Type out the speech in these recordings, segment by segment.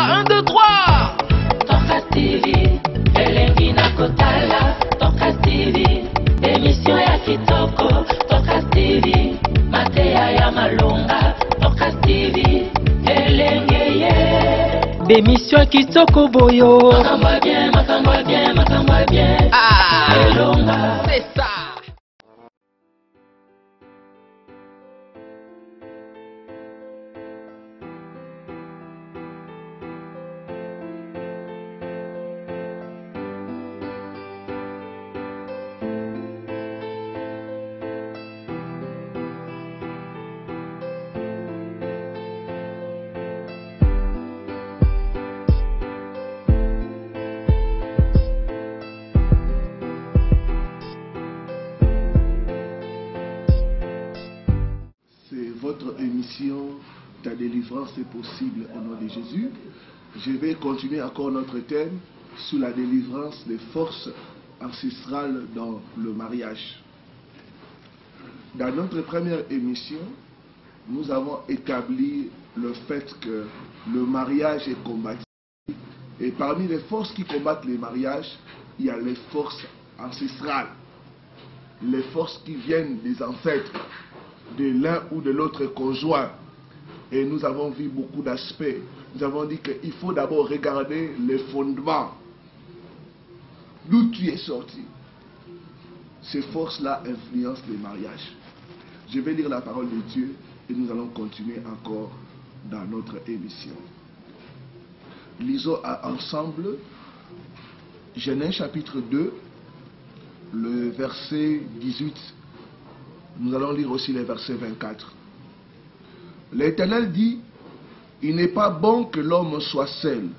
1, 2, 3. Toka TV, elengi na kotala. Toka TV, émission ya kitoko. Toka TV, mateya ya malonga. Toka TV, elengi ye. Démission ya kitoko boyo. Makamba bien, makamba bien, makamba bien. Elonga. C'est ça. Votre émission Ta délivrance est possible au nom de Jésus. Je vais continuer encore notre thème sur la délivrance des forces ancestrales dans le mariage. Dans notre première émission, nous avons établi le fait que le mariage est combattu. Et parmi les forces qui combattent les mariages, il y a les forces ancestrales, les forces qui viennent des ancêtres, de l'un ou de l'autre conjoint. Et nous avons vu beaucoup d'aspects. Nous avons dit qu'il faut d'abord regarder les fondements. D'où tu es sorti. Ces forces-là influencent les mariages. Je vais lire la parole de Dieu et nous allons continuer encore dans notre émission. Lisons ensemble Genèse chapitre 2, le verset 18. Nous allons lire aussi les versets 24. L'Éternel dit, il n'est pas bon que l'homme soit seul.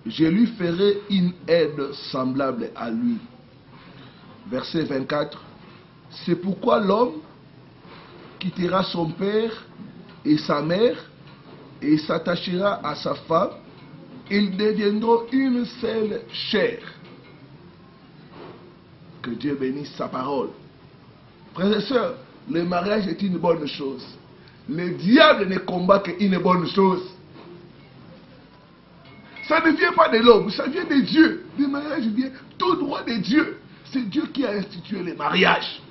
Je lui ferai une aide semblable à lui. Verset 24. C'est pourquoi l'homme quittera son père et sa mère et s'attachera à sa femme. Ils deviendront une seule chair. Que Dieu bénisse sa parole. Frères et sœurs, le mariage est une bonne chose. Le diable ne combat qu'une bonne chose. Ça ne vient pas de l'homme, ça vient de Dieu. Le mariage vient tout droit de Dieu. C'est Dieu qui a institué le mariage.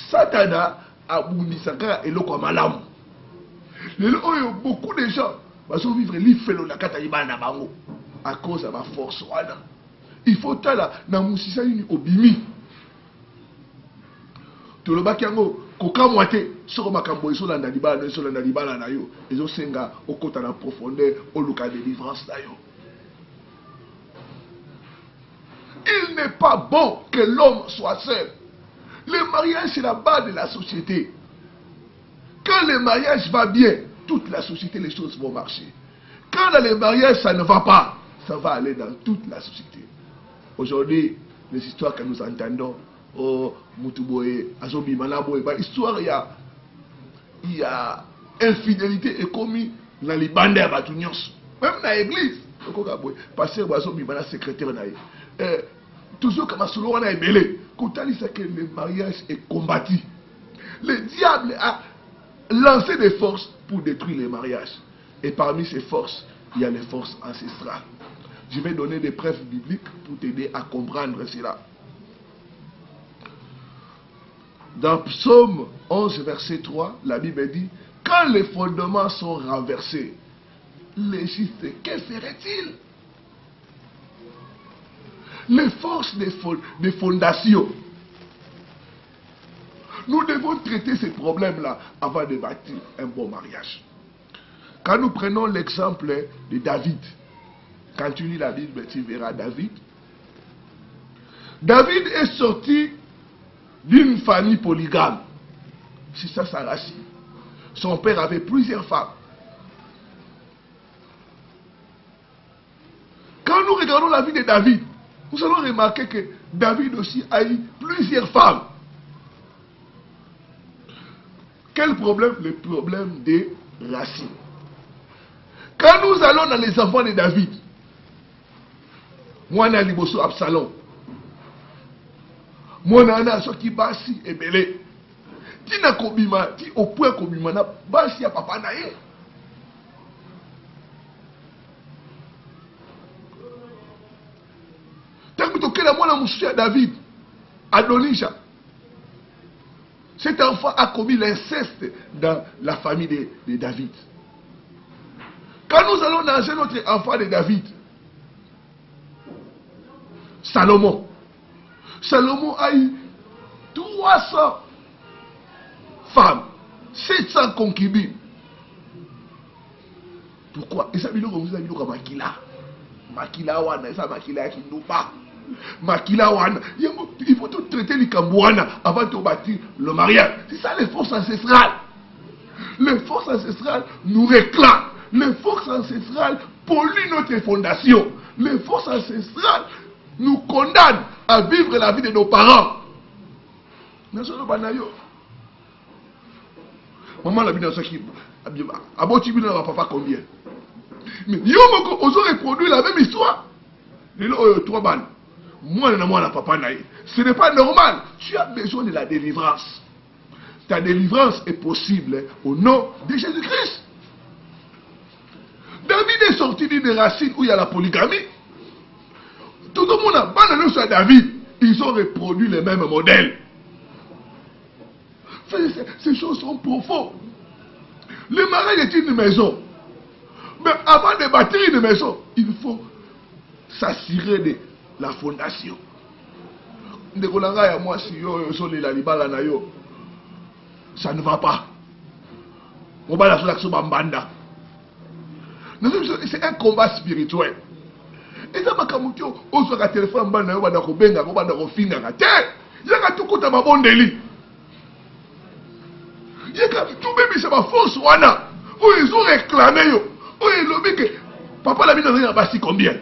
Satana a bundisaka eloko malamu. Beaucoup de gens vont vivre l'ifelo na kata libana bango à cause de ma force wana. Il faut tala na musisa yini obimi. Tolobaki yango koka moite soko makambo esolanda libala na yo ezosenga okota na profondeur oluka délivrance na yo. Il n'est pas bon que l'homme soit seul. Le mariage c'est la base de la société. Quand le mariage va bien, toute la société, les choses vont marcher. Quand dans le mariage ça ne va pas, ça va aller dans toute la société. Aujourd'hui, les histoires que nous entendons, oh, Mutuboye, Azobi Manaboye, histoire, il y a infidélité et commis dans les bandes à Batunions. Même dans l'église, pasteur Azobi Mana secrétaire naïe. Toujours comme Asolo est belé. Quand on dit que le mariage est combattu, le diable a lancé des forces pour détruire les mariages. Et parmi ces forces, il y a les forces ancestrales. Je vais donner des preuves bibliques pour t'aider à comprendre cela. Dans Psaume 11, verset 3, la Bible dit, quand les fondements sont renversés, les justes, que ferait-il? Les forces des fondations. Nous devons traiter ces problèmes-là avant de bâtir un bon mariage. Quand nous prenons l'exemple de David, quand tu lis la Bible, tu verras David. David est sorti d'une famille polygame. C'est ça sa racine. Son père avait plusieurs femmes. Quand nous regardons la vie de David, nous allons remarquer que David aussi a eu plusieurs femmes. Quel problème? Le problème des racines. Quand nous allons dans les enfants de David, moi, je suis Absalom. Moi, je suis Basi et Belé. Tu n'as pas au point que basi ya papa na ye. David, Adonija. Cet enfant a commis l'inceste dans la famille de David. Quand nous allons nager notre enfant de David, Salomon a eu 300 femmes, 700 concubines. Pourquoi? Et ça veut dire que Makila wana, ça Makila qui nous bat. Makila wana, il faut tout traiter les Kambouana avant de bâtir le mariage. C'est ça les forces ancestrales. Les forces ancestrales nous réclament. Les forces ancestrales polluent notre fondation. Les forces ancestrales nous condamnent à vivre la vie de nos parents. Maman l'a dit dans ce qui a papa combien? Mais ils ont reproduit la même histoire. Trois balles. Moi, papa naï. Ce n'est pas normal. Tu as besoin de la délivrance. Ta délivrance est possible au nom de Jésus-Christ. David est sorti d'une racine où il y a la polygamie. Tout le monde a banane sur David. Ils ont reproduit les mêmes modèles. Ces choses sont profondes. Le mariage est une maison. Mais avant de bâtir une maison, il faut s'assurer de la fondation. Ça ne va pas. C'est un combat spirituel. Et ça, on se fait téléphone, on force wana où ils ont réclamé où ils ont dit que papa l'a mis dans un basi combien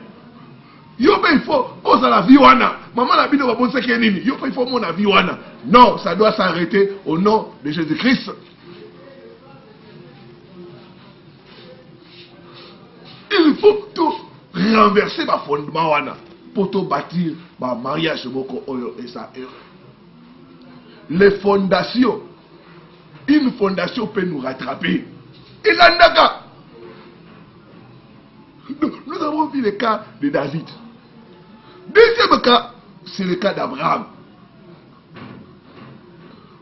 il faut oser la vie wana maman l'a mis dans un bon séquenini il faut mon avis wana. Non, ça doit s'arrêter au nom de Jésus-Christ. Il faut tout renverser ma fondement wana pour tout bâtir ma mariage moko oyo et ça. Les fondations. Une fondation peut nous rattraper. Et l'andaka. Nous avons vu le cas de David. Deuxième cas, c'est le cas d'Abraham.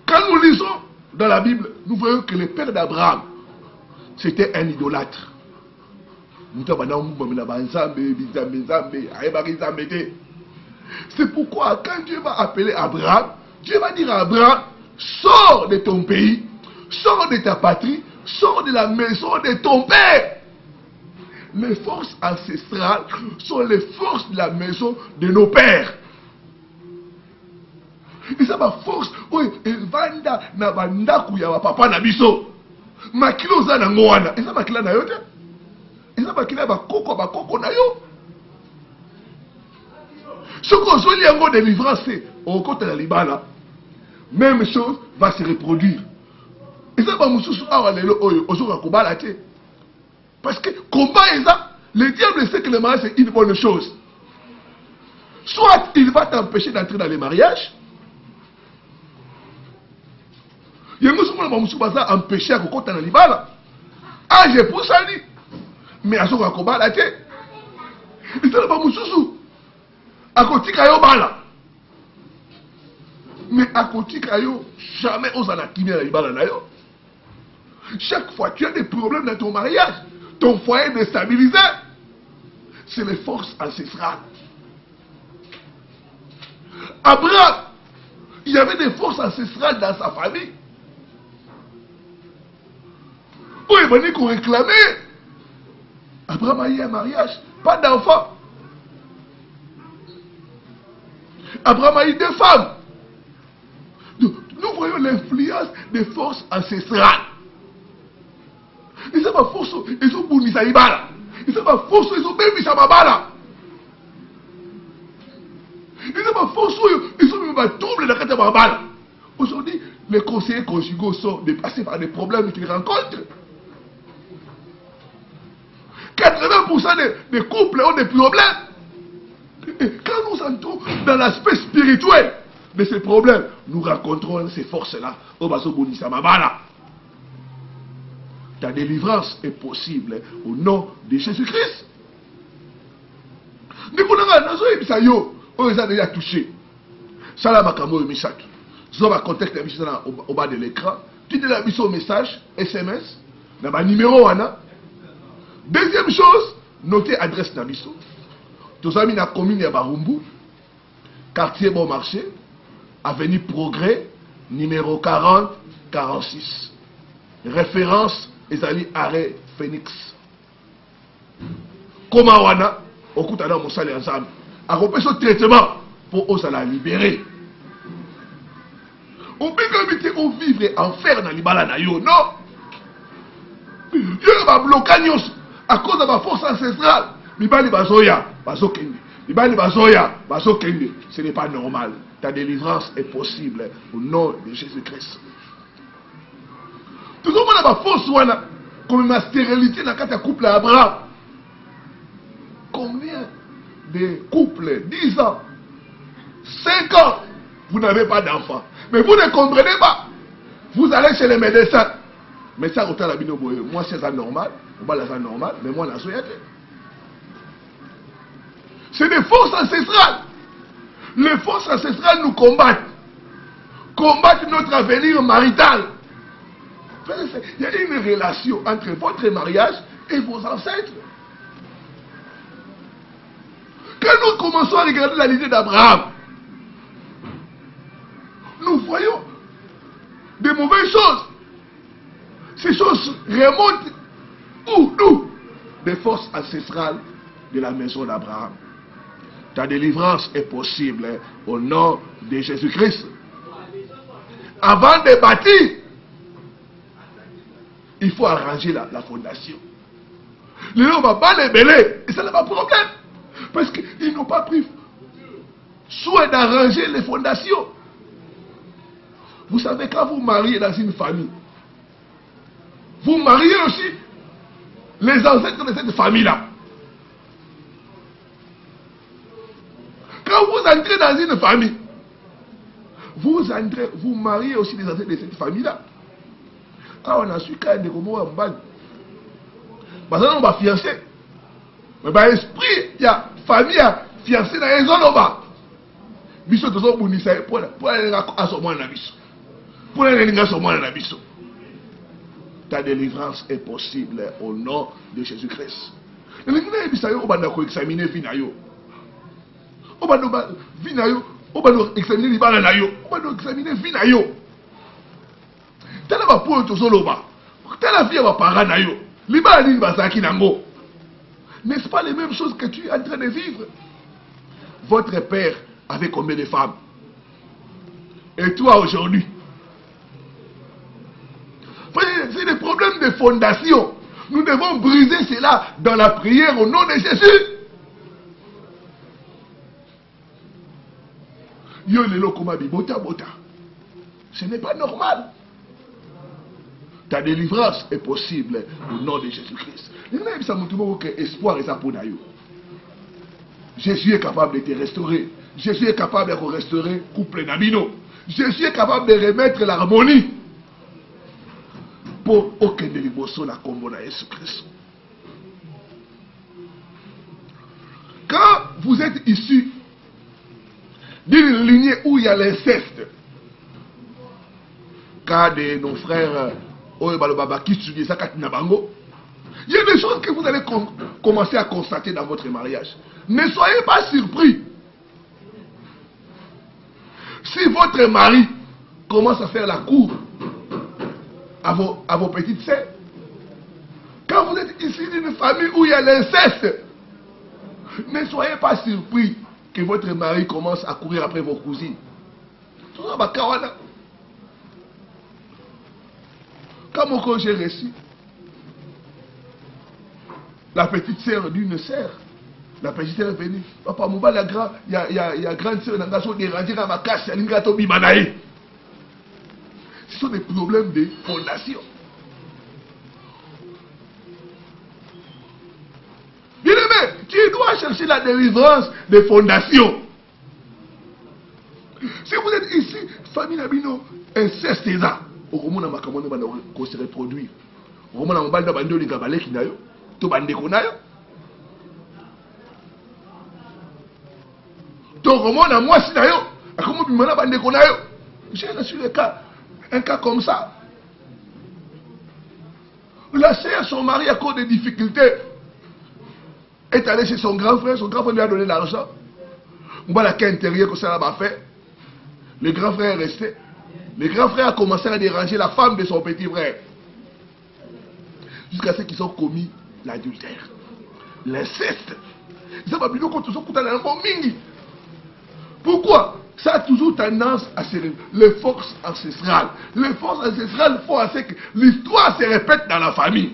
Quand nous lisons dans la Bible, nous voyons que le père d'Abraham, c'était un idolâtre. C'est pourquoi quand Dieu va appeler Abraham, Dieu va dire à Abraham, sors de ton pays, sors de ta patrie, sors de la maison de ton père. Les forces ancestrales sont les forces de la maison de nos pères. Et ça va force, oui, et vanda na vanda kuya papa na biso. Makilo za na ngoana. Et ça makila na yote. Et ça makila ba koko na yo. Ce qu'on soit lié en délivrance, c'est au côté de la libala. Même chose va se reproduire. Et ça va me soucier. Parce que combat est ça. Le diable sait que le mariage c'est une bonne chose. Soit il va t'empêcher d'entrer dans les mariages. Il y a un empêcher à côté dans les balles. Ah, j'ai pour ça dit. Mais à ce combat là, il ne pas me soucier. À côté de la balle. Mais à côté de jamais on s'en a quitté la libala. Chaque fois tu as des problèmes dans ton mariage, ton foyer est déstabilisé. C'est les forces ancestrales. Abraham, il y avait des forces ancestrales dans sa famille. Où il venait qu'on réclamait. Abraham a eu un mariage, pas d'enfant. Abraham a eu 2 femmes. Nous voyons l'influence des forces ancestrales. Et ça va force, ils ont bouni sa ibala. Et ça va force, ils ont béni sa babala. Et ça va force, ils ont mis un trouble dans la carte de babala. Aujourd'hui, les conseillers conjugaux sont dépassés par des problèmes qu'ils rencontrent. 80% des couples ont des problèmes. Et quand nous entrons dans l'aspect spirituel de ces problèmes, nous rencontrons ces forces-là. Ta délivrance est possible au nom de Jésus-Christ. On les a déjà touchés. Ça là, Makamo et Misato. Zo va contacter la mission au bas de l'écran. Tu dis la mission au message, SMS, dans le numéro. Deuxième chose, notez adresse na biso. Tous amis na commune ya Barumbu, quartier Bon Marché, avenue Progrès, numéro 40-46. Référence ezali arrêt Phoenix. Comment wana okutana mosali ensemble. Akope ce traitement pour osala libérer. On peut éviter qu'on vivre enfer dans libala na yo, non? Yo va bloquer nyos à cause de ma force ancestrale. Libali bazoya, bazokende. Libali bazoya, bazokende. Ce n'est pas normal. Ta délivrance est possible au nom de Jésus-Christ. Tout le monde a ma force wana comme ma stérilité dans le couple à Abraham. Combien de couples 10 ans, 5 ans, vous n'avez pas d'enfant. Mais vous ne comprenez pas. Vous allez chez les médecins. Mais ça, moi, c'est ça normal. C'est normal. Mais moi, c'est des forces ancestrales. Les forces ancestrales nous combattent. Combattent notre avenir marital. Il y a une relation entre votre mariage et vos ancêtres. Quand nous commençons à regarder la lignée d'Abraham, nous voyons des mauvaises choses. Ces choses remontent où? Nous, des forces ancestrales de la maison d'Abraham. Ta délivrance est possible au nom de Jésus-Christ. Avant de bâtir, il faut arranger la fondation. Les gens ne vont pas les mêler. Et ça n'est pas problème. Parce qu'ils n'ont pas pris soin d'arranger les fondations. Vous savez, quand vous mariez dans une famille, vous mariez aussi les ancêtres de cette famille-là. Quand vous entrez dans une famille, vous mariez aussi les ancêtres de cette famille-là. Quand on a su qu'il y a des romans en bague, on va fiancer. Mais par esprit, il y a famille fiancée dans les zones là-bas. Biso de son bonisa pour aller à son mois n'abisso. Pour aller à son mois n'abisso. Ta délivrance est possible au nom de Jésus-Christ. Le Léguné bisayo on va examiner vinayo. On va vinayo, on va examiner libala nayo, on va examiner vinayo. Tala ba pour to soloba. Tala vie ba para nayo. Libala ni basaki nango. N'est-ce pas les mêmes choses que tu es en train de vivre? Votre père avait combien de femmes? Et toi aujourd'hui? C'est des problèmes de fondation. Nous devons briser cela dans la prière au nom de Jésus. Yo lelo komabi bota bota. Ce n'est pas normal. Ta délivrance est possible au nom de Jésus-Christ. Espoir est ça pour nous. Jésus est capable de te restaurer. Jésus est capable de restaurer le couple Nabino. Jésus est capable de remettre l'harmonie pour aucun délivrance la combo de Jésus-Christ. Quand vous êtes issu d'une lignée où il y a l'inceste, cas de nos frères, il y a des choses que vous allez commencer à constater dans votre mariage. Ne soyez pas surpris. Si votre mari commence à faire la cour à vos petites sœurs, quand vous êtes issu d'une famille où il y a l'inceste, ne soyez pas surpris que votre mari commence à courir après vos cousines. Quand j'ai reçu la petite sœur d'une sœur, la petite sœur est venue. Papa, il y a grande sœur dans la dérangée dans ma casse, il y a un bimanaï. Ce sont des problèmes de fondation. Bien aimé, tu dois chercher la délivrance des fondations. Si vous êtes ici, famille Nabino, inceste ça. Au moment où se reproduire. Au moment où on va bando les gabalés qui n'aillent, tout bande qu'on aille. tokomona mwasi na yo akomobima na bandeko na yo. J'ai reçu un cas comme ça. La sœur, son mari, à cause des difficultés, est allé chez son grand frère. Son grand frère lui a donné l'argent. On voit la cas intérieure que ça a fait. Le grand frère est resté. Le grand frère a commencé à déranger la femme de son petit frère. Jusqu'à ce qu'ils ont commis l'adultère. L'inceste. Ça va plus loin quand ils ont coupé dans le monde mingi. Pourquoi? Ça a toujours tendance à se répéter. Les forces ancestrales. Les forces ancestrales font à ce que l'histoire se répète dans la famille.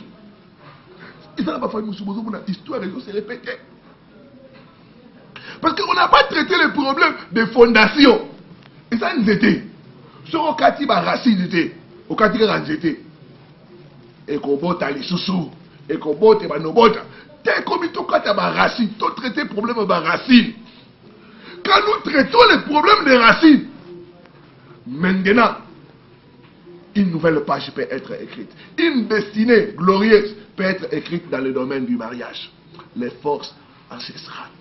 Et ça, la famille, l'histoire se répète. Parce qu'on n'a pas traité le problème des fondations. Et ça nous était. Sur le cas de racine était. Au cas de racine était. Et qu'on botte à l'issoussou. Et qu'on botte à nos tel comme il faut racine. Tu traiter le problème de racine. Quand nous traitons les problèmes des racines, maintenant, une nouvelle page peut être écrite. Une destinée glorieuse peut être écrite dans le domaine du mariage. Les forces ancestrales.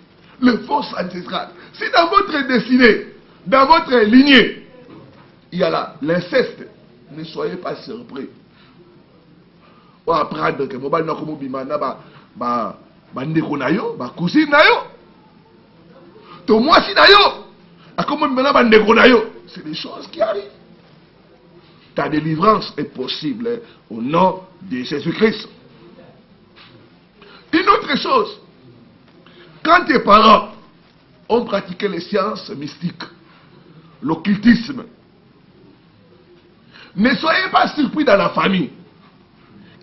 Les forces ancestrales. Si dans votre destinée, dans votre lignée, il y a là l'inceste, ne soyez pas surpris. On va apprendre que mon bal cousine c'est des choses qui arrivent. Ta délivrance est possible au nom de Jésus-Christ. Une autre chose, quand tes parents ont pratiqué les sciences mystiques, l'occultisme, ne soyez pas surpris dans la famille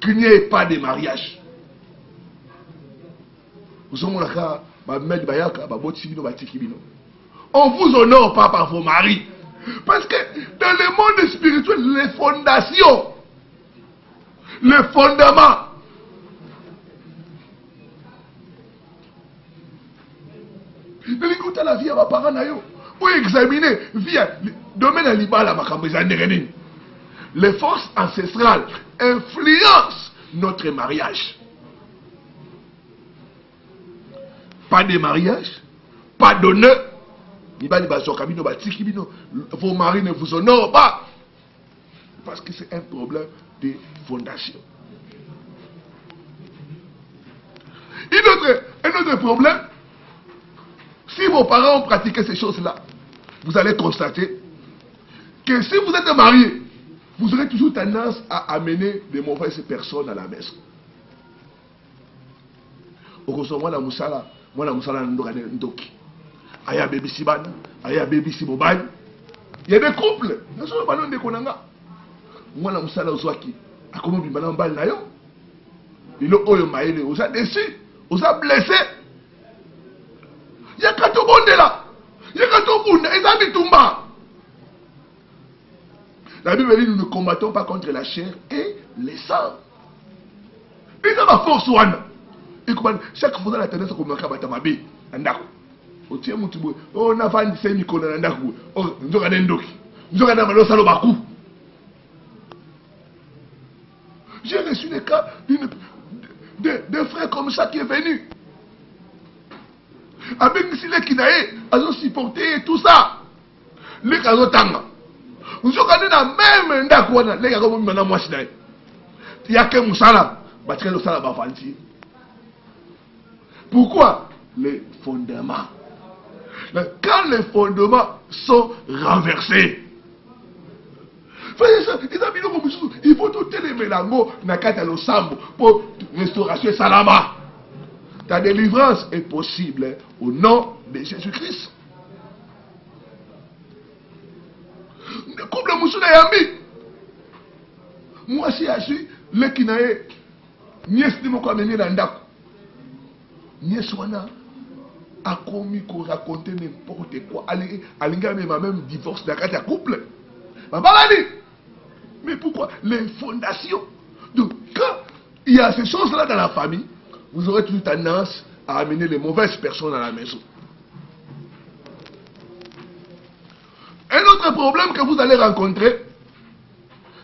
qu'il n'y ait pas de mariage. On vous honore pas par vos maris. Parce que dans le monde spirituel, les fondations, les fondements, la vie à ma parent, ou examiner via le domaine animal. Les forces ancestrales influencent notre mariage. Pas de mariage, pas d'honneur. Vos maris ne vous honorent pas. Parce que c'est un problème de fondation. Un autre problème, si vos parents ont pratiqué ces choses-là, vous allez constater que si vous êtes marié, vous aurez toujours tendance à amener de mauvaises personnes à la maison. Il y a des couples. On a blessé. Il y a kato bonde là. Il y a kato bonde. Ils ont bitumba. La Bible dit nous ne combattons pas contre la chair et les sangs. Ils ont la force one. Chaque fois la tendance à combattre batamabe. Andako. On a vendu 5 micros dans Andako. Nous avons un doki. Nous avons un salo bakou. J'ai reçu des cas d'un frère comme ça qui est venu. Avec les Kinaé, ils ont supporté tout ça. Les Kazotanga. Nous avons dans même Ndako, les Kazotanga, maintenant moi, il y a que Moussala, battre le Sala Bafanti. Pourquoi? Les fondements. Quand les fondements sont renversés, il faut tout télémélango nakata lo sambo pour restauration salama. Ta délivrance est possible au nom de Jésus-Christ. Comme le moussou yambi. Moi si ashi le kinae nièce de mon amener dans ndako. Nièce wana a commis qu'on racontait n'importe quoi. Alinga même divorce dans le couple. Mais pourquoi? Les fondations. Donc, quand il y a ces choses-là dans la famille, vous aurez toujours tendance à amener les mauvaises personnes à la maison. Un autre problème que vous allez rencontrer,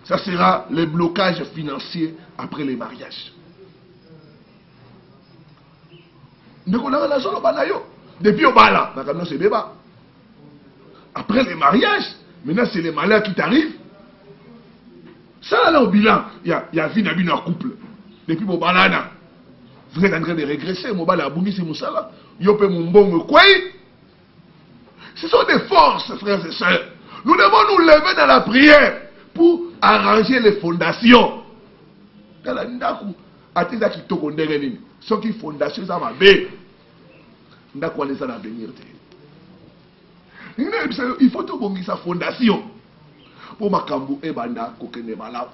ça sera les blocages financiers après les mariages. Depuis au bala, c'est béba. Après le mariage, maintenant c'est les malheurs qui t'arrivent. Ça là au bilan, il y a vie dans un couple. Depuis mon banana, vous êtes en train de régresser. Mon banana, c'est mon salaire. Yopé mon bon quoi. Ce sont des forces, frères et sœurs. Nous devons nous lever dans la prière pour arranger les fondations. Ce qui fondation, ça va bien. Il faut tout bon sa fondation pour Makambu et Banda Kokene Malab.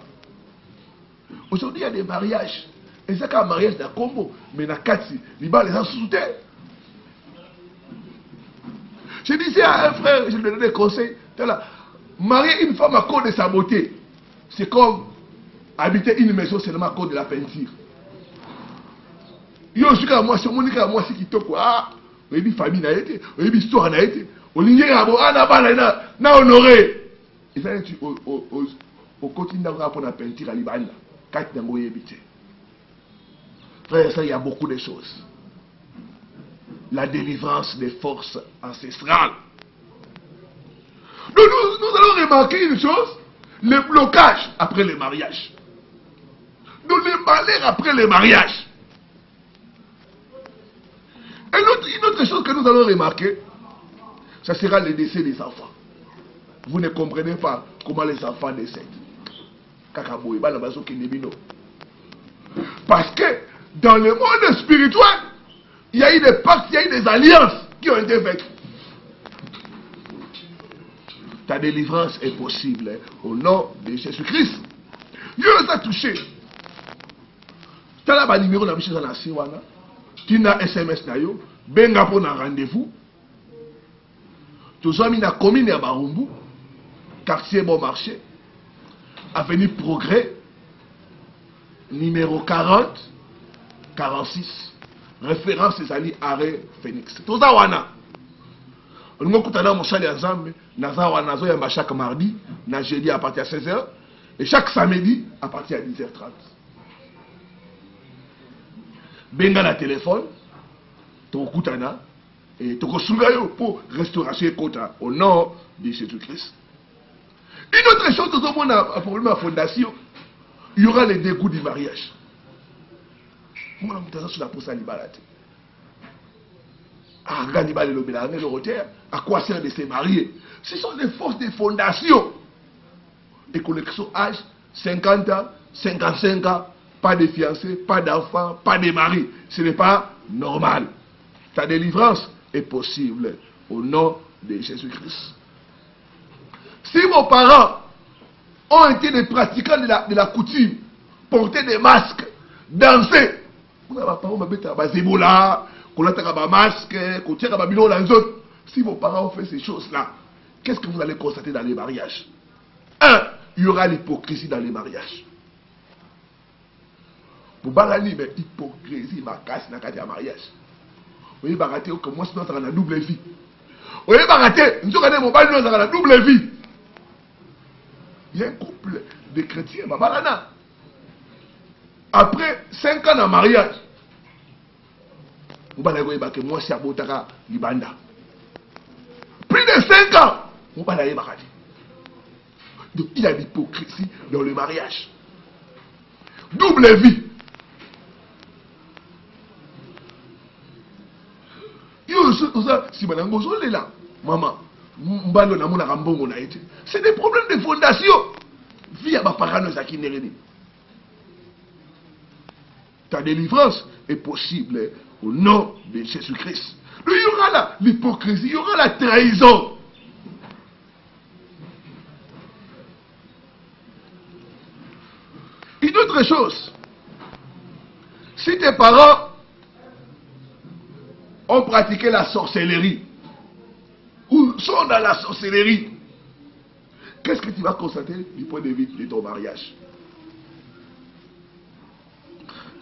Aujourd'hui, il y a des mariages. Et c'est qu'un mariage d'un combo, mais dans Katsi, les balles les soutien. Je disais à un frère, je lui donnais des conseils. Marier une femme à cause de sa beauté, c'est comme habiter une maison seulement à cause de la peinture. Yo, je suis à moi, c'est mon à moi, c'est qui te quoi. On dit famille n'a été, on dit histoire n'a été. On dit n'a honoré. Et ça, au quotidien, on apprend la peinture à l'Ibanda. Frère, ça, il y a beaucoup de choses. La délivrance des forces ancestrales. Nous allons remarquer une chose, le blocage après le mariage. Le malheur après le mariage. Et une autre chose que nous allons remarquer, ça sera le décès des enfants. Vous ne comprenez pas comment les enfants décèdent. Parce que dans le monde spirituel, il y a eu des pactes, il y a eu des alliances qui ont été faites. Ta délivrance est possible au nom de Jésus-Christ. Dieu les a touchés. Tu as le numéro de la mission dans la Siwana. Tu as SMS na yo. Benga pour un rendez-vous. Tu as mis la commune à Barumbu. Quartier Bon Marché. Avenue Progrès. Numéro 40. 46. Référence des alliés arrêt Phoenix. Tout ça wana. Nous avons mon chalet ensemble. Nous avons chaque mardi, jeudi à partir de 16h. Et chaque samedi à partir de 10h30. Benga la téléphone. Ton koutana. Et ton kosungayo pour restauration et quota au nom de Jésus-Christ. Une autre chose, nous avons un problème à la fondation. Il y aura les dégoûts du mariage. Moi, je suis sur la poste à l'Ibalate. À quoi sert de se marier? Ce sont des forces de fondation. Et connexion âge, 50 ans, 55 ans, pas de fiancés, pas d'enfants, pas de mari. Ce n'est pas normal. Ta délivrance est possible au nom de Jésus-Christ. Si vos parents ont été des pratiquants de la coutume, porter des masques, danser, si vos parents ont fait ces choses-là, qu'est-ce que vous allez constater dans les mariages? Un, il y aura l'hypocrisie dans les mariages. Pour balani, mais hypocrisie, ma casse dans le mariage. Vous voyez, baraté, que moi, sinon, ça a la double vie. Vous voyez, baraté, nous avons mon bal, ça a la double vie. Il y a un couple de chrétiens, ma balana. Après 5 ans de mariage, vous allez voir que moi, c'est à Botara, Libanda. Plus de 5 ans, vous allez voir. Donc, il y a l'hypocrisie dans le mariage. Double vie. Si madame est là, maman, c'est des problèmes de fondation. Vie à ma parano qui n'est. Ta délivrance est possible au nom de Jésus-Christ. Il y aura l'hypocrisie, il y aura la trahison. Une autre chose, si tes parents ont pratiqué la sorcellerie, ou sont dans la sorcellerie, qu'est-ce que tu vas constater du point de vue de ton mariage?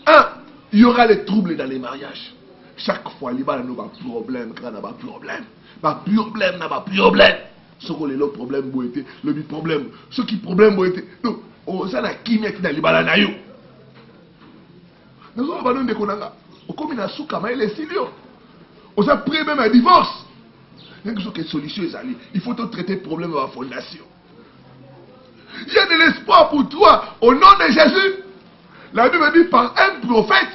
Un, il y aura les troubles dans les mariages. Chaque fois, il y a un problème, il y a un problème. Ce qui est le problème, le problème. Ce qui est le problème, non, ça n'a qui met dans les balanayo. Nous avons abandonné des konanga. Au comme il a souka, mais il est silio. On s'est pris même un divorce. une solution. Il faut traiter le problème de la fondation. Il y a de l'espoir pour toi au nom de Jésus. La Bible dit par un prophète,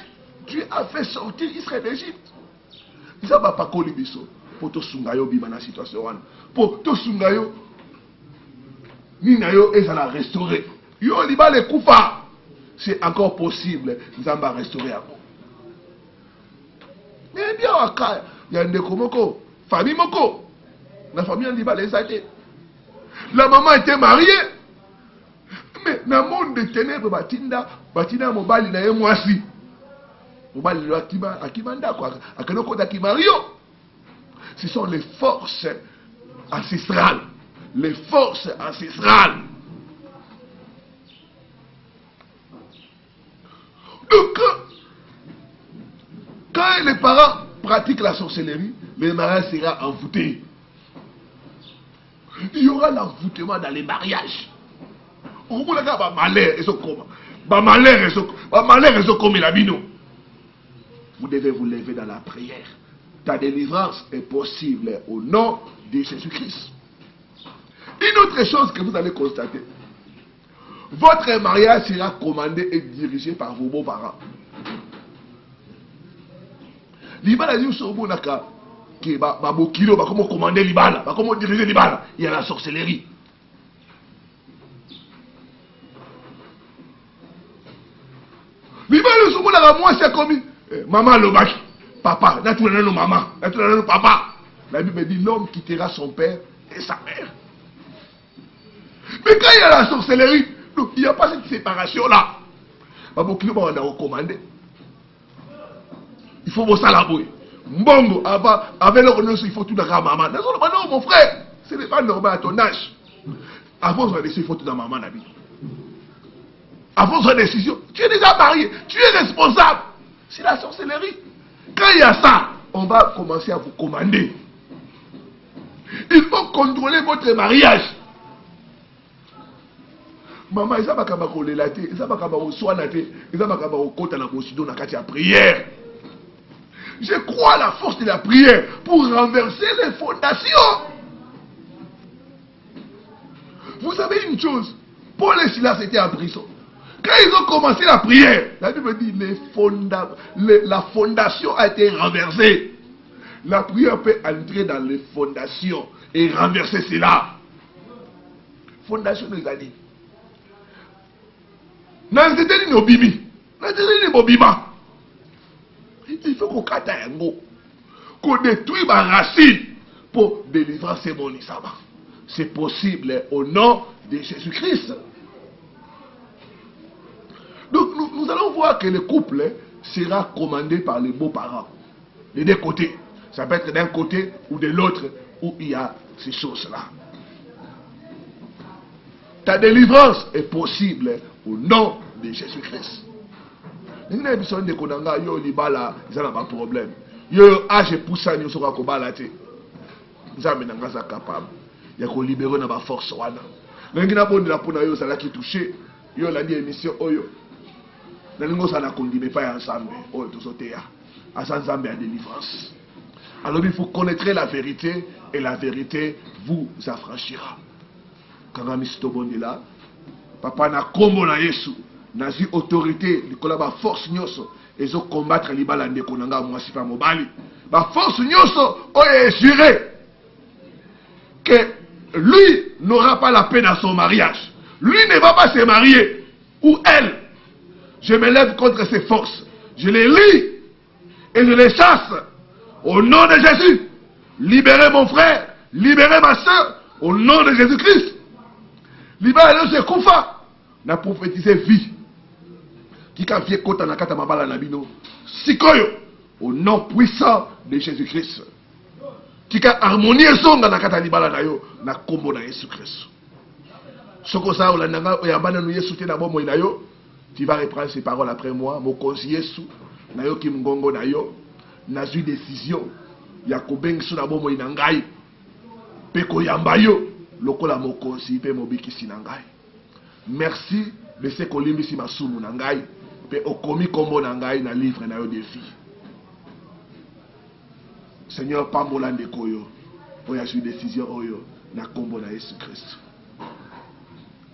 Dieu a fait sortir Israël d'Égypte. Ça va pas coller biso pour tout sungayo bima na situation wana. Pour tout sungayo ni na yo et ça la restaurer. Yo liba le kufa. C'est encore possible. Nous allons restaurer encore. Mais bien aka ya ndeko moko, famille moko. La famille liba les aide. La maman était mariée. Mais dans le monde des ténèbres, batina mobali na ye mwasi. Mobali lo akimanda kwa akanoko dakimario. Ce sont les forces ancestrales. Les forces ancestrales. Donc, quand les parents pratiquent la sorcellerie, le mariage sera envoûté. Il y aura l'envoûtement dans les mariages. Vous devez vous lever dans la prière. Ta délivrance est possible au nom de Jésus-Christ. Une autre chose que vous allez constater. Votre mariage sera commandé et dirigé par vos beaux-parents. Libala dit au naka que babokilo ba comment commander libala, ba comment diriger libala. Il y a la sorcellerie. Libala somo na moi c'est comme maman lobaki, papa, naturellement nos maman, naturellement nos papa. La Bible dit l'homme quittera son père et sa mère. Mais quand il y a la sorcellerie, il n'y a pas cette séparation là. Babokilo ba on a recommandé. Il faut bosser la bouille. Mbongo, avec le renom, il faut tout dans la maman. Non, mon frère, ce n'est pas normal à ton âge. Avant de décision, il faut tout dans maman. Avant de décision, tu es déjà marié, tu es responsable. C'est la sorcellerie. Quand il y a ça, on va commencer à vous commander. Il faut contrôler votre mariage. Maman, il va pas coller la tête, il va pas soigner la tête, il va pas côté la procédure dans la prière. Je crois à la force de la prière pour renverser les fondations. Vous savez une chose, Paul et Silas étaient en prison. Quand ils ont commencé la prière, la Bible dit la fondation a été renversée. La prière peut entrer dans les fondations et renverser cela. Fondation nous a dit. Il faut qu'on détruise ma racine pour délivrer ces monisama. C'est possible au nom de Jésus-Christ. Donc nous allons voir que le couple sera commandé par les beaux-parents. Les deux côtés. Ça peut être d'un côté ou de l'autre où il y a ces choses-là. Ta délivrance est possible au nom de Jésus-Christ. Il y a besoin de konanga yo libala, ils n'ont pas de problème. Yo âge poussa ni soka ko balate. Nzambe nanga za capable. Ya ko libérer na ba force wana. Ngi na bonde la pona yo sala ki toucher. Yo la di émission oyo. Na lingo sala kondime pa ensemble. Oyo to sotea. Asa nzambe a délivrance. Alors il faut connaître la vérité et la vérité vous affranchira. Quand misto bonde là, papa na kombo na Yesu. Nazi autorité, Nicolas ba force nyoso, et ont combattre les balles de Konanga, moi si pas mobali. Ba force nyoso, est juré que lui n'aura pas la paix dans son mariage. Lui ne va pas se marier. Ou elle. Je me lève contre ces forces. Je les lis et je les chasse. Au nom de Jésus. Libérez mon frère. Libérez ma soeur. Au nom de Jésus-Christ. Libérez ce Koufa. Na prophétisé vie. Qui a fait kota na kata mabala na bino. Sikoyo. Au nom puissant de Jésus-Christ. Qui a harmonié songa na kata libala na yo. Na kombo na Jésus-Christ. Soko sa olandanga oyabana nou Yesu te na bomo na yo. Tu vas reprendre ces paroles après moi. Mon conseiller Yesu. Na yo ki mgongo na yo. Na zui décision. Ya kobeng su na bomo na ngai. Pe ko yamba yo. Lokola mo conseiller pe mo bikisi na ngai. Merci de ce kolimbisi masumu na ngai. Pe okomi kombo na ngai na livre na yo défi. Seigneur pambola ndeko yo. pour y une décision na combo na Jésus-Christ.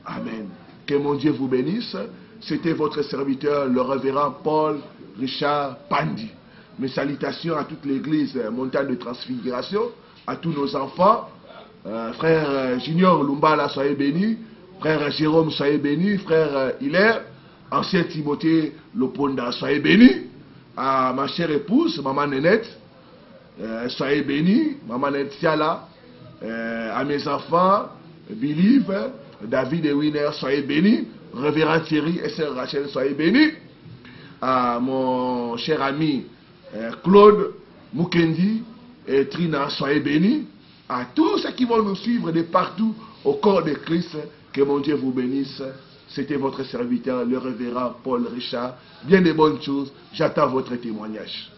Amen. Que mon Dieu vous bénisse. C'était votre serviteur, le révérend Paul Richard Pandi. Mes salutations à toute l'église Montagne de Transfiguration, à tous nos enfants. Frère Junior Lumbala, soyez bénis. Frère Jérôme, soyez bénis. Frère Hilaire, ancien Timothée Loponda, soyez bénis. À ma chère épouse, maman Nénette, soyez bénis. Maman Nénette Siala. À mes enfants, Believe, David et Winner, soyez bénis. Révérend Thierry et Sœur Rachel, soyez bénis. À mon cher ami Claude Mukendi et Trina, soyez bénis. À tous ceux qui vont nous suivre de partout au corps de Christ, que mon Dieu vous bénisse. C'était votre serviteur, le révérend Paul Richard. Bien de bonnes choses. J'attends votre témoignage.